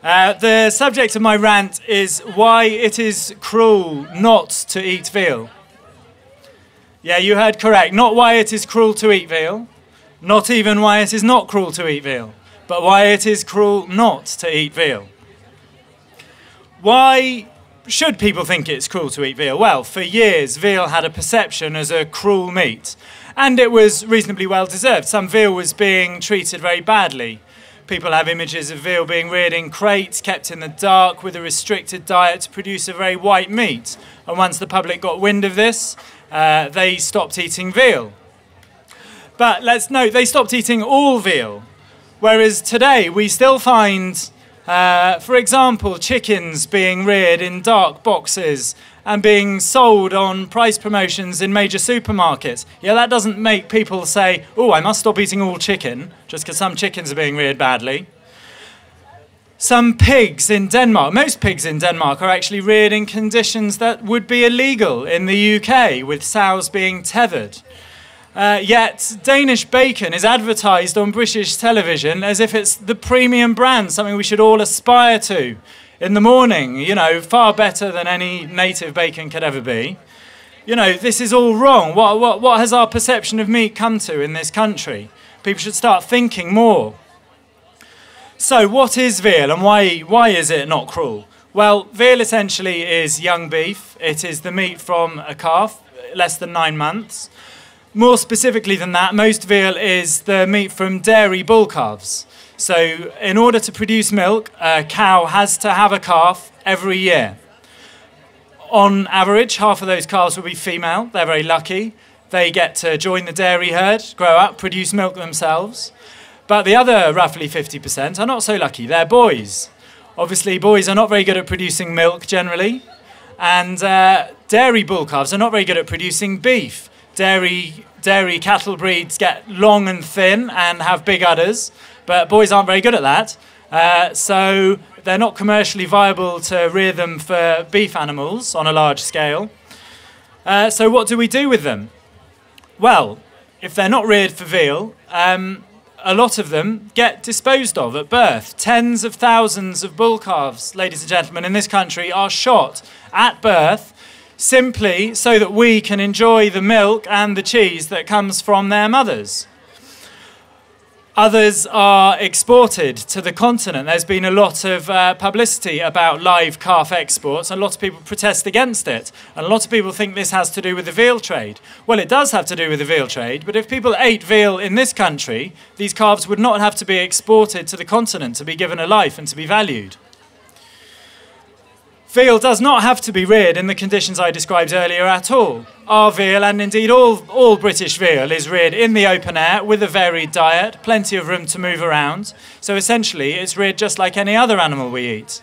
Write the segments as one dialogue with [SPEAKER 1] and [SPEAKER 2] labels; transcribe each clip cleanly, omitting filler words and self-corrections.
[SPEAKER 1] The subject of my rant is why it is cruel not to eat veal. Yeah, you heard correct. Not why it is cruel to eat veal, not even why it is not cruel to eat veal, but why it is cruel not to eat veal. Why should people think it's cruel to eat veal? Well, for years, veal had a perception as a cruel meat, and it was reasonably well deserved. Some veal was being treated very badly. People have images of veal being reared in crates, kept in the dark with a restricted diet to produce a very white meat. And once the public got wind of this, they stopped eating veal. But let's note, they stopped eating all veal. Whereas today, we still find, for example, chickens being reared in dark boxes and being sold on price promotions in major supermarkets. Yeah, that doesn't make people say, oh, I must stop eating all chicken, just because some chickens are being reared badly. Some pigs in Denmark, most pigs in Denmark are actually reared in conditions that would be illegal in the UK, with sows being tethered. Yet Danish bacon is advertised on British television as if it's the premium brand, something we should all aspire to in the morning, you know, far better than any native bacon could ever be. You know, this is all wrong. What has our perception of meat come to in this country? People should start thinking more. So what is veal and why is it not cruel? Well, veal essentially is young beef. It is the meat from a calf, less than 9 months. More specifically than that, most veal is the meat from dairy bull calves. So in order to produce milk, a cow has to have a calf every year. On average, half of those calves will be female. They're very lucky. They get to join the dairy herd, grow up, produce milk themselves. But the other roughly 50% are not so lucky. They're boys. Obviously, boys are not very good at producing milk generally. And dairy bull calves are not very good at producing beef. Dairy cattle breeds get long and thin and have big udders. But boys aren't very good at that, so they're not commercially viable to rear them for beef animals on a large scale. So what do we do with them? Well, if they're not reared for veal, a lot of them get disposed of at birth. Tens of thousands of bull calves, ladies and gentlemen, in this country are shot at birth simply so that we can enjoy the milk and the cheese that comes from their mothers. Others are exported to the continent. There's been a lot of publicity about live calf exports, and a lot of people protest against it. And a lot of people think this has to do with the veal trade. Well, it does have to do with the veal trade, but if people ate veal in this country, these calves would not have to be exported to the continent to be given a life and to be valued. Veal does not have to be reared in the conditions I described earlier at all. Our veal, and indeed all British veal, is reared in the open air with a varied diet, plenty of room to move around. So essentially, it's reared just like any other animal we eat.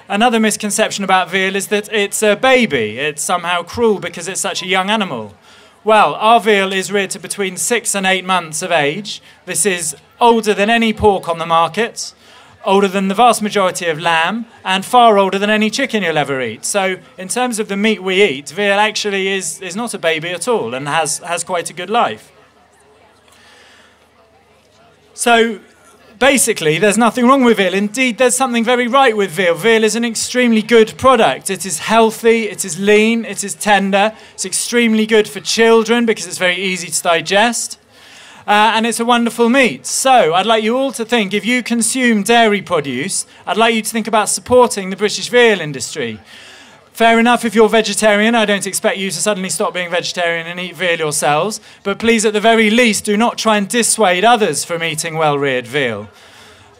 [SPEAKER 1] Another misconception about veal is that it's a baby. It's somehow cruel because it's such a young animal. Well, our veal is reared to between 6 and 8 months of age. This is older than any pork on the market, older than the vast majority of lamb, and far older than any chicken you'll ever eat. So in terms of the meat we eat, veal actually is not a baby at all and has quite a good life. So basically, there's nothing wrong with veal. Indeed, there's something very right with veal. Veal is an extremely good product. It is healthy, it is lean, it is tender. It's extremely good for children because it's very easy to digest. And it's a wonderful meat. So I'd like you all to think, if you consume dairy produce, I'd like you to think about supporting the British veal industry. Fair enough, if you're vegetarian, I don't expect you to suddenly stop being vegetarian and eat veal yourselves, but please, at the very least, do not try and dissuade others from eating well-reared veal.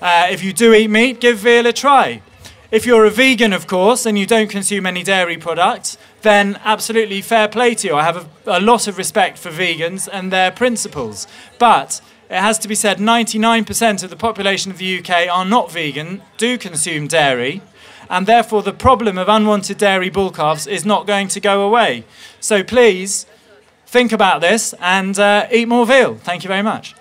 [SPEAKER 1] If you do eat meat, give veal a try. If you're a vegan, of course, and you don't consume any dairy products, then absolutely fair play to you. I have a lot of respect for vegans and their principles. But it has to be said, 99% of the population of the UK are not vegan, do consume dairy, and therefore the problem of unwanted dairy bull calves is not going to go away. So please, think about this and eat more veal. Thank you very much.